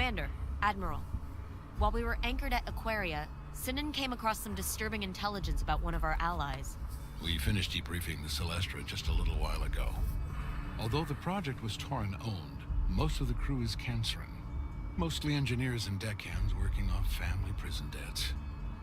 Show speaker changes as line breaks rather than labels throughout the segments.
Commander, Admiral. While we were anchored at Aquaria, Sinan came across some disturbing intelligence about one of our allies.
We finished debriefing the Celestra just a little while ago. Although the project was Tauran-owned, most of the crew is Canceran. Mostly engineers and deckhands working off family prison debts.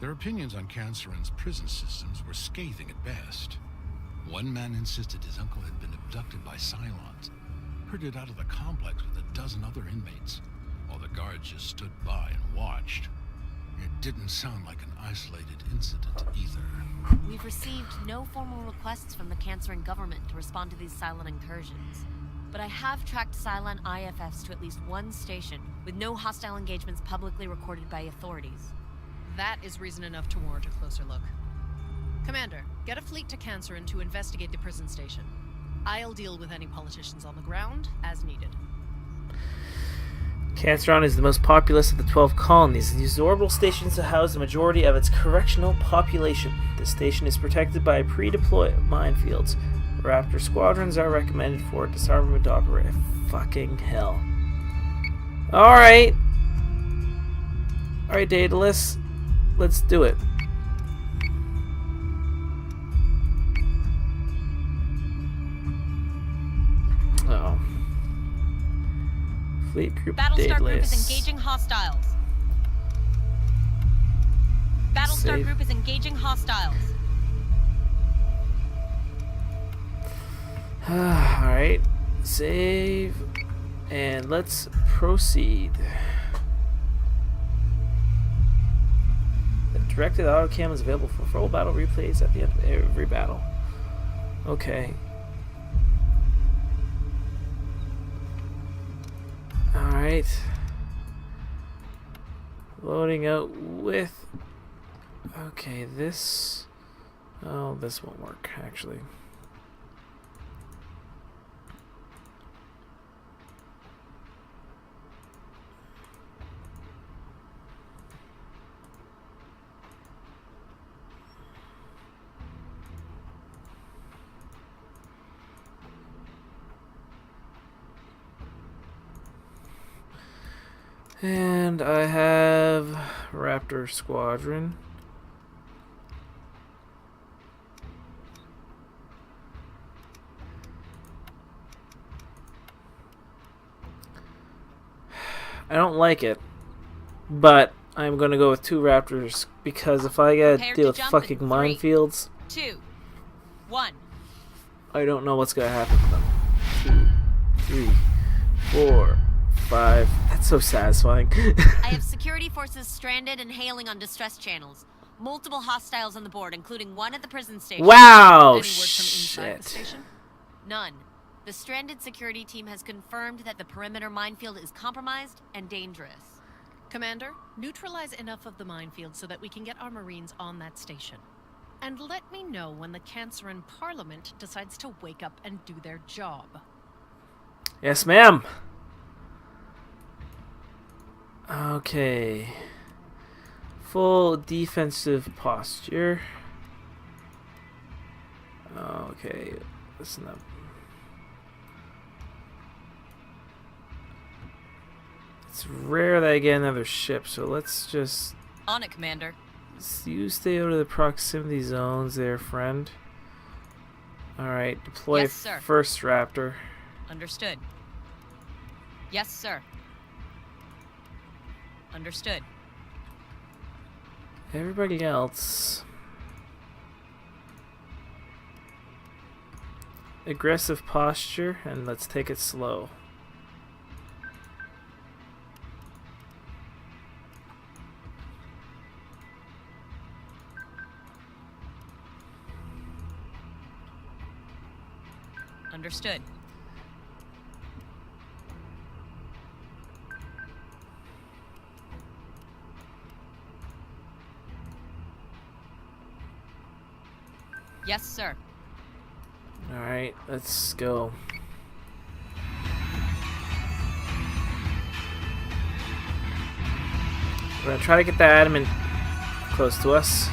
Their opinions on Canceran's prison systems were scathing at best. One man insisted his uncle had been abducted by Cylons, herded out of the complex with a dozen other inmates, while the guards just stood by and watched. It didn't sound like an isolated incident either.
We've received no formal requests from the Canceran government to respond to these Cylon incursions. But I have tracked Cylon IFFs to at least one station, with no hostile engagements publicly recorded by authorities.
That is reason enough to warrant a closer look. Commander, get a fleet to Canceran to investigate the prison station. I'll deal with any politicians on the ground as needed.
Canceran is the most populous of the 12 colonies and uses orbital stations to house the majority of its correctional population. The station is protected by pre-deployed minefields. Raptor squadrons are recommended for disarmament operation. Fucking hell. Alright. Alright, Daedalus. Let's do it. Uh-oh. Fleet group
Battlestar group
Daedalus.
is engaging hostiles. Battlestar
Save.
group is engaging hostiles.
Alright. Save. And let's proceed. The directed autocam is available for full battle replays at the end of every battle. Okay. Alright. Loading out with... Okay, this... Oh, this won't work, actually. And I have Raptor Squadron. I don't like it, but I'm gonna go with 2 Raptors because if I gotta
Prepare
deal
to
with
jump
fucking
in 3,
minefields,
2, 1.
I don't know what's gonna happen to them. 2, 3, 4, 5. That's so satisfying.
I have security forces stranded and hailing on distress channels. Multiple hostiles on the board, including one at the prison station.
Wow!
Any word from inside the
Shit.
station?
None. The stranded security team has confirmed that the perimeter minefield is compromised and dangerous.
Commander, neutralize enough of the minefield so that we can get our Marines on that station. And let me know when the Canceran Parliament decides to wake up and do their job.
Yes, ma'am. Okay. Full defensive posture. Okay. Listen up. It's rare that I get another ship, so let's just...
On it, Commander.
You stay out of the proximity zones there, friend. Alright, deploy
Yes, sir.
first Raptor.
Understood. Yes, sir. Understood.
Everybody else... Aggressive posture, and let's take it slow.
Understood. Yes, sir.
Alright, let's go. We're gonna try to get that adamant close to us.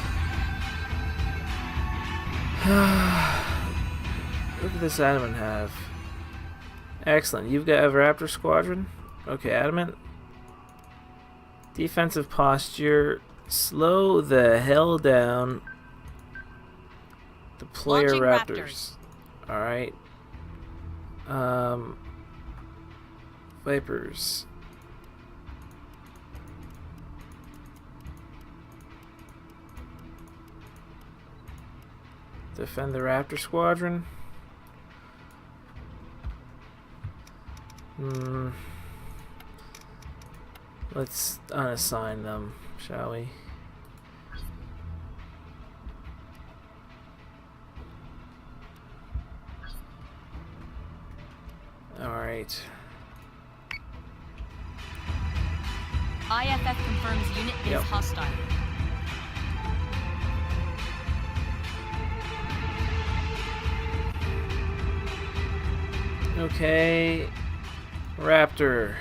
What does this adamant have? Excellent. You've got a Raptor Squadron? Okay, adamant. Defensive posture. Slow the hell down. Deploy your
Launching
raptors. Alright. Vipers. Defend the Raptor Squadron. Let's unassign them, shall we? Alright.
IFF confirms unit is
Yep.
hostile.
Okay. Raptor.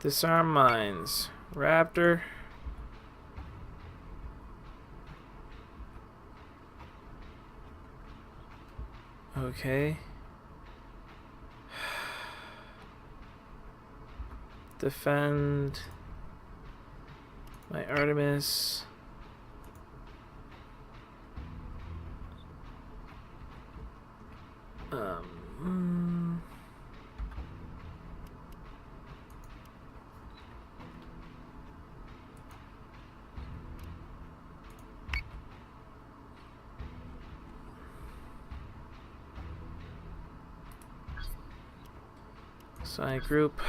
Disarm mines. Raptor. Okay. Defend my Artemis. Assign group.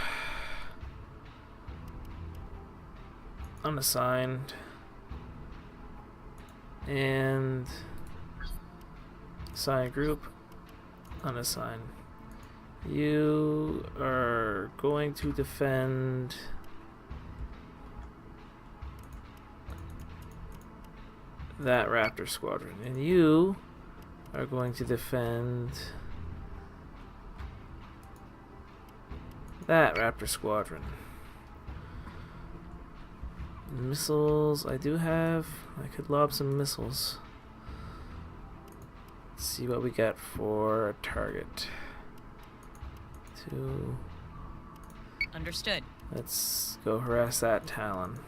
Unassigned. And assign group. Unassigned. You are going to defend that Raptor Squadron, and you are going to defend that Raptor Squadron. Missiles, I do have. I could lob some missiles. Let's see what we got for a target.
Understood.
Let's go harass that Talon.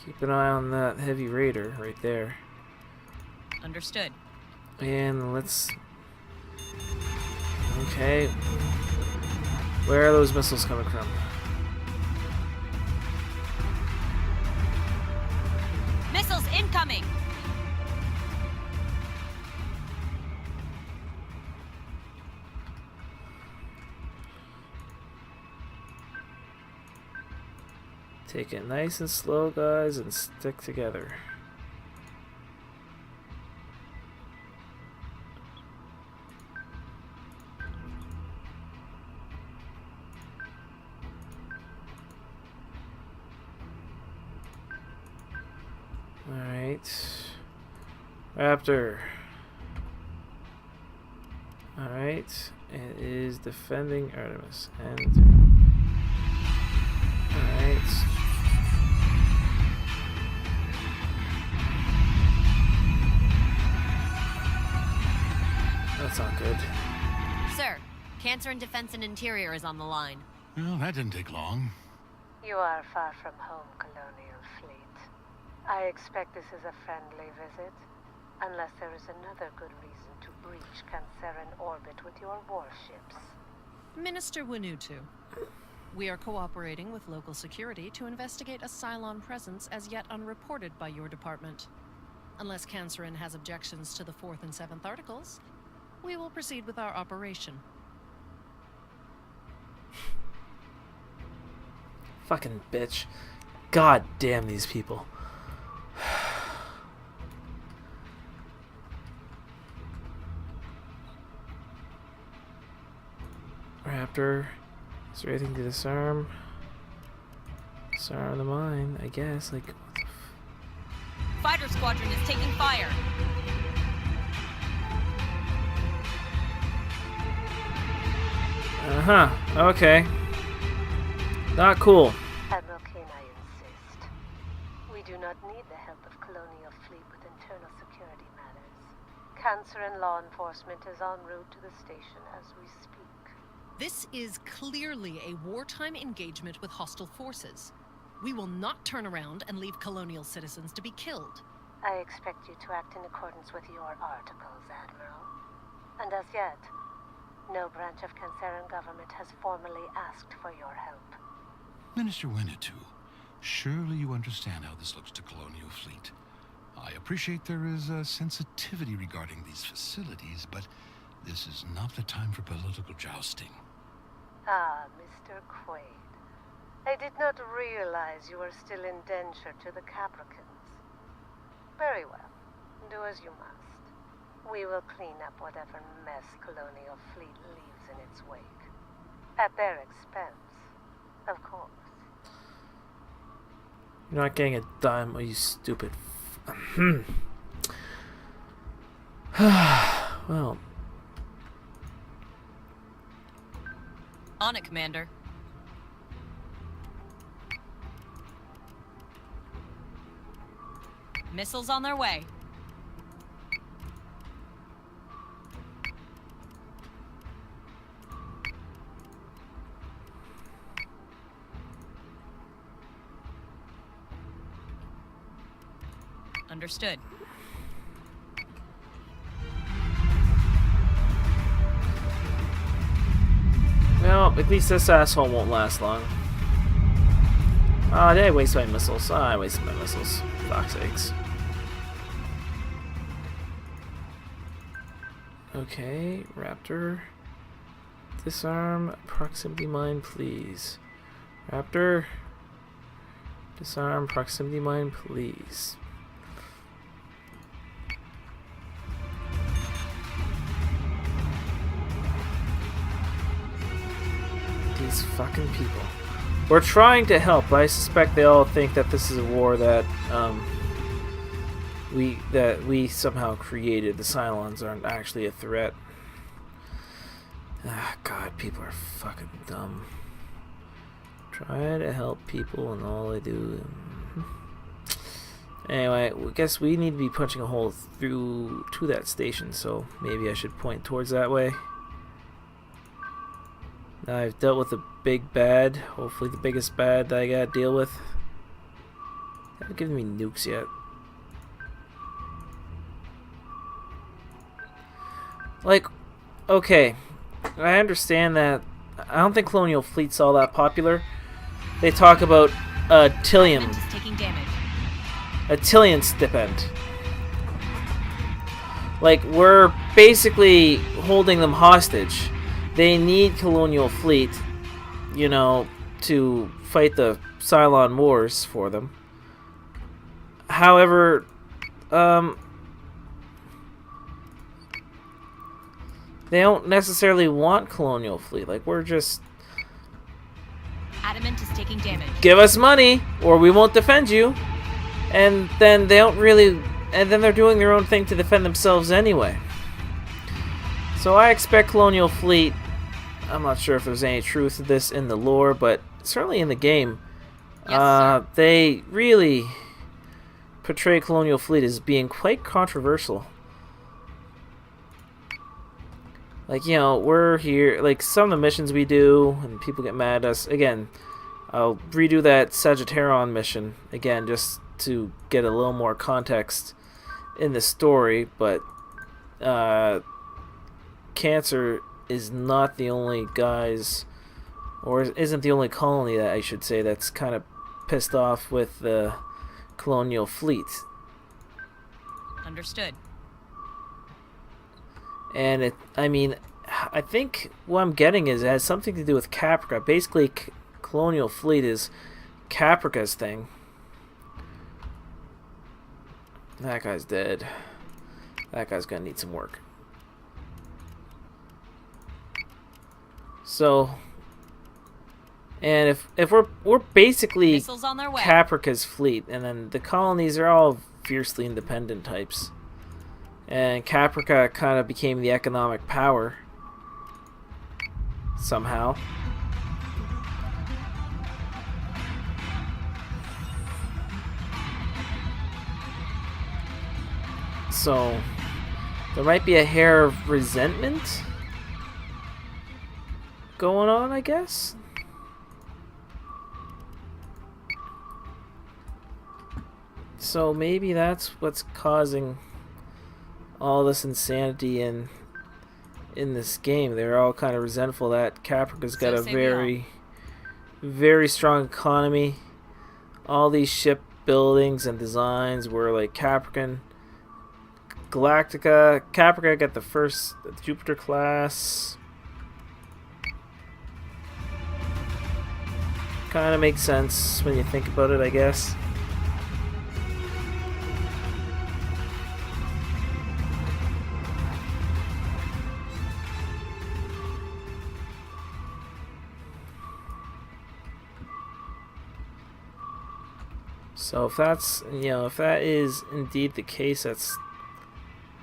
Keep an eye on that heavy raider right there.
Understood.
And let's... Okay. Where are those missiles coming from?
Missiles incoming!
Take it nice and slow, guys, and stick together. Alright. Raptor. Alright. It is defending Artemis. And... Alright. That's not good.
Sir, Cancer and Defense and Interior is on the line.
Well, that didn't take long.
You are far from home, Colonial Fleet. I expect this is a friendly visit, unless there is another good reason to breach Canceran orbit with your warships.
Minister Winutu, we are cooperating with local security to investigate a Cylon presence as yet unreported by your department. Unless Canceran has objections to the 4th and 7th articles, we will proceed with our operation.
Fucking bitch. God damn these people. Raptor. Is there anything to disarm? Disarm the mine, I guess. Like, what the
Fighter squadron is taking fire.
Okay. Not cool.
Admiral Kane, I insist. We do not need the help of Colonial Fleet with internal security matters. Cancerin law enforcement is en route to the station as we speak.
This is clearly a wartime engagement with hostile forces. We will not turn around and leave colonial citizens to be killed.
I expect you to act in accordance with your articles, Admiral. And as yet, no branch of Cancerin government has formally asked for your help.
Minister Winnetou, surely you understand how this looks to Colonial Fleet. I appreciate there is a sensitivity regarding these facilities, but this is not the time for political jousting.
Ah, Mr. Quaid. I did not realize you were still indentured to the Capricans. Very well. Do as you must. We will clean up whatever mess Colonial Fleet leaves in its wake. At their expense, of course.
You're not getting a dime, you stupid. Well.
On it, Commander. Missiles on their way. Understood.
Well, at least this asshole won't last long. Ah, did I waste my missiles? Ah, I wasted my missiles. Fuck's sakes. Okay, Raptor. Disarm proximity mine, please. Raptor. Disarm proximity mine, please. These fucking people. We're trying to help, but I suspect they all think that this is a war that we somehow created. The Cylons aren't actually a threat. Ah, God, people are fucking dumb. Try to help people and all they do. Anyway, I guess we need to be punching a hole through to that station, so maybe I should point towards that way. Now I've dealt with the big bad, hopefully the biggest bad that I gotta deal with. They haven't given me nukes yet. Like, okay, I understand that. I don't think Colonial Fleet's all that popular. They talk about a Tillium stipend. Like, we're basically holding them hostage. They need Colonial Fleet, you know, to fight the Cylon Wars for them. However, they don't necessarily want Colonial Fleet. Like, we're just...
Adamant is taking damage.
Give us money, or we won't defend you. And then they don't really... And then they're doing their own thing to defend themselves anyway. So I expect Colonial Fleet... I'm not sure if there's any truth to this in the lore, but certainly in the game,
Yes,
they really portray Colonial Fleet as being quite controversial. Like, you know, we're here, like, some of the missions we do, and people get mad at us. Again, I'll redo that Sagittaron mission, again, just to get a little more context in the story, but, Cancer is not the only guys, or isn't the only colony that I should say that's kind of pissed off with the Colonial Fleet.
Understood.
And I mean, I think what I'm getting is it has something to do with Caprica. Basically, Colonial Fleet is Caprica's thing. That guy's dead. That guy's gonna need some work. So, and if we're basically
Missiles on their way.
Caprica's fleet, and then the colonies are all fiercely independent types, and Caprica kind of became the economic power somehow. So there might be a hair of resentment going on, I guess. So maybe that's what's causing all this insanity in this game. They're all kind of resentful that Caprica's got a very strong economy. All these ship buildings and designs were like Caprican. Caprica got the first Jupiter class. Kind of makes sense when you think about it, I guess. So if that's, if that is indeed the case,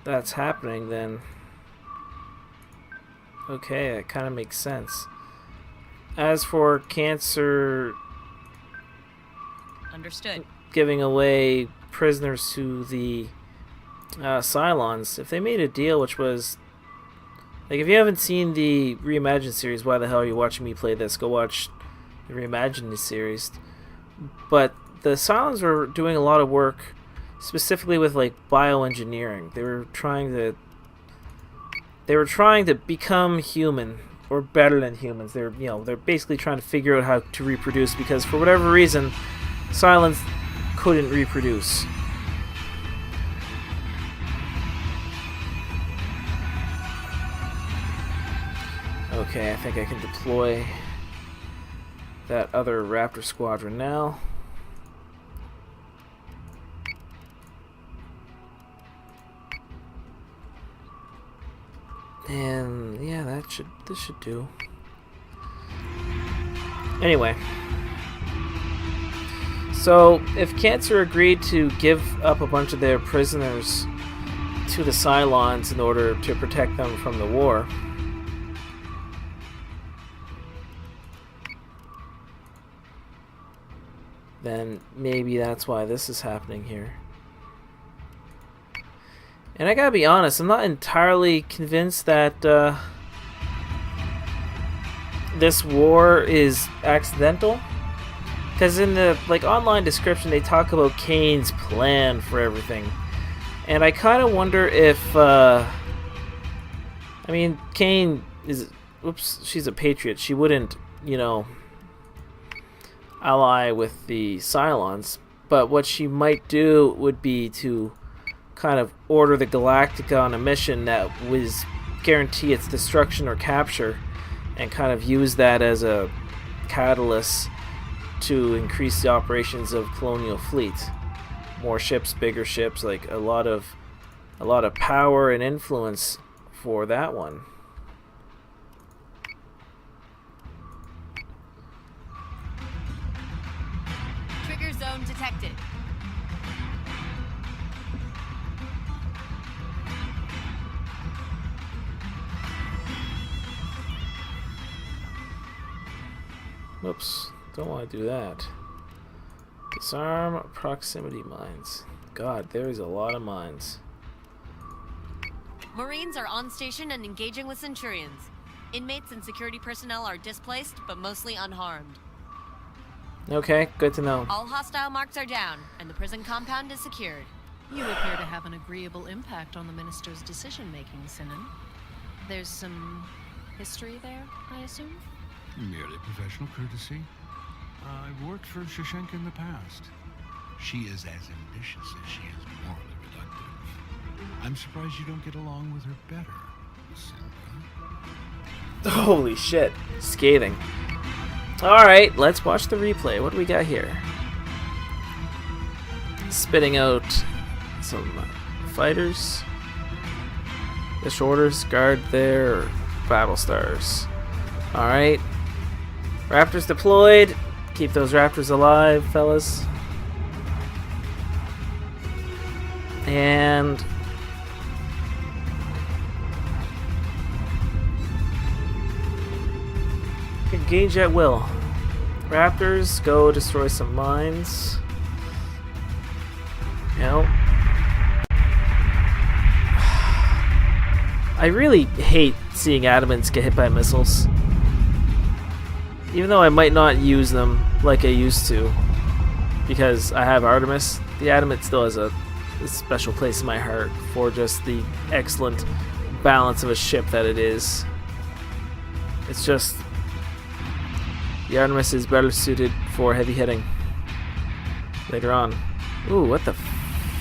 that's happening, then okay, that kind of makes sense. As for Cancer,
Understood.
Giving away prisoners to the Cylons, if they made a deal which was, like, if you haven't seen the Reimagined series, why the hell are you watching me play this? Go watch the Reimagined series. But the Cylons were doing a lot of work, specifically with like bioengineering. They were trying to become human or better than humans. They're basically trying to figure out how to reproduce, because for whatever reason, Cylons couldn't reproduce. Okay, I think I can deploy that other Raptor squadron now. And yeah, this should do. Anyway, so if Cancer agreed to give up a bunch of their prisoners to the Cylons in order to protect them from the war, then maybe that's why this is happening here. And I gotta be honest, I'm not entirely convinced that this war is accidental. Because in the online description, they talk about Kane's plan for everything, and I kind of wonder if, Kane is, she's a patriot. She wouldn't, ally with the Cylons, but what she might do would be to kind of order the Galactica on a mission that was guarantee its destruction or capture, and kind of use that as a catalyst to increase the operations of Colonial Fleet. More ships, bigger ships, like a lot of power and influence for that one.
Trigger zone detected.
Whoops, don't want to do that. Disarm proximity mines. God, there is a lot of mines.
Marines are on station and engaging with Centurions. Inmates and security personnel are displaced, but mostly unharmed.
Okay, good to know.
All hostile marks are down, and the prison compound is secured.
You appear to have an agreeable impact on the minister's decision-making, Sinan. There's some history there, I assume?
Merely professional courtesy. I've worked for Shashenka in the past. She is as ambitious as she is morally reductive. I'm surprised you don't get along with her better, Cinda.
Holy shit. Scathing. Alright, let's watch the replay. What do we got here? Spitting out some fighters. The shorters, guard there, Battlestars. Alright. Raptors deployed. Keep those Raptors alive, fellas. And engage at will. Raptors, go destroy some mines. Yep. I really hate seeing Adamants get hit by missiles. Even though I might not use them like I used to, because I have Artemis, the Adamant still has a special place in my heart for just the excellent balance of a ship that it is. It's just... the Artemis is better suited for heavy hitting later on. Ooh, what the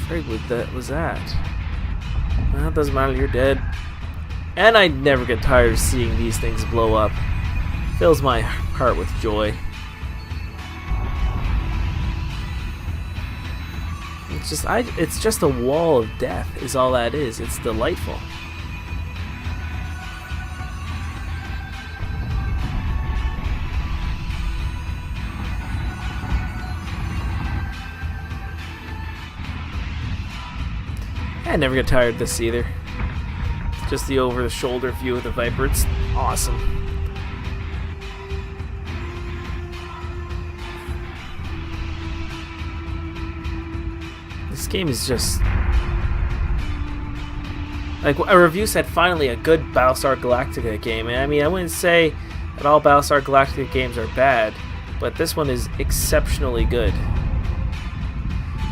frig was that? Well, it doesn't matter, you're dead. And I never get tired of seeing these things blow up. Fills my heart with joy. It's just a wall of death is all that is. It's delightful. I never get tired of this either. Just the over-the-shoulder view of the Viper. It's awesome. This game is just... like, a review said, finally a good Battlestar Galactica game. And I mean, I wouldn't say that all Battlestar Galactica games are bad, but this one is exceptionally good.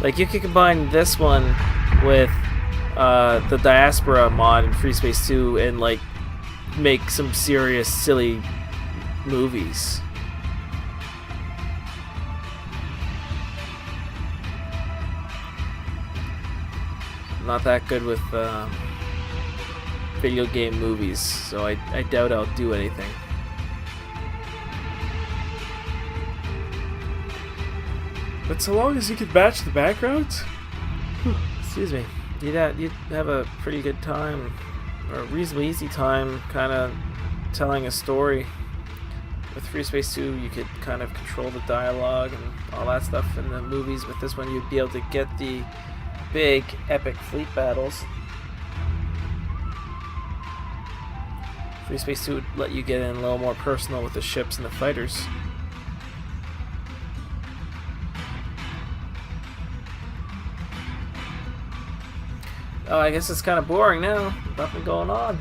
Like, you could combine this one with the Diaspora mod in Free Space 2 and like make some serious silly movies. I'm not that good with video game movies, so I doubt I'll do anything. But so long as you can match the backgrounds, excuse me, you'd have a pretty good time, or a reasonably easy time, kind of telling a story. With Free Space 2, you could kind of control the dialogue and all that stuff in the movies. With this one, you'd be able to get the big, epic fleet battles. Free Space 2 would let you get in a little more personal with the ships and the fighters. Oh, I guess it's kind of boring now. Nothing going on.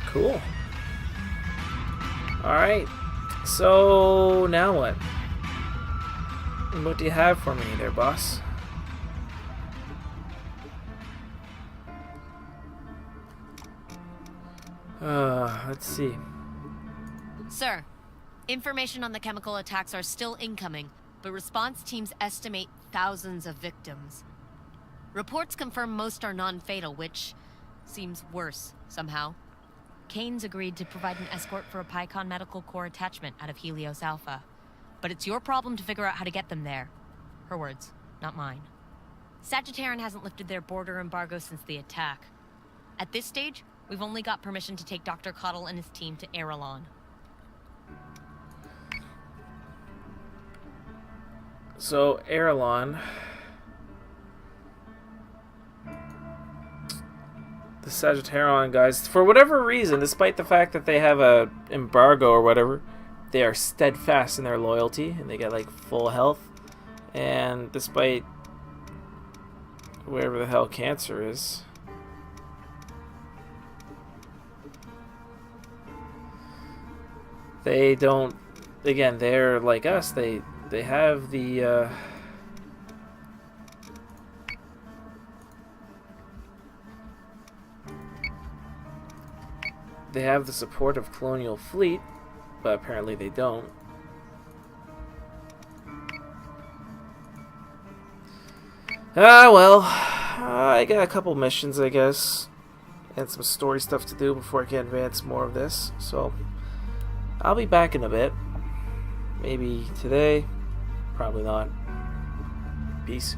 Cool. Alright. So, now what? What do you have for me there, boss? Let's see.
Sir, information on the chemical attacks are still incoming, but response teams estimate thousands of victims. Reports confirm most are non-fatal, which seems worse, somehow. Kane's agreed to provide an escort for a Pycon Medical Corps attachment out of Helios Alpha. But it's your problem to figure out how to get them there. Her words, not mine. Sagittaron hasn't lifted their border embargo since the attack. At this stage, we've only got permission to take Dr. Cottle and his team to Erelon.
So, Erelon... the Sagittaron guys, for whatever reason, despite the fact that they have a embargo or whatever, they are steadfast in their loyalty, and they get like full health. And despite wherever the hell Cancer is, they don't. Again, they're like us. They have the. They have the support of Colonial Fleet, but apparently they don't. Ah, well, I got a couple missions, I guess, and some story stuff to do before I can advance more of this, so I'll be back in a bit. Maybe today, probably not. Peace.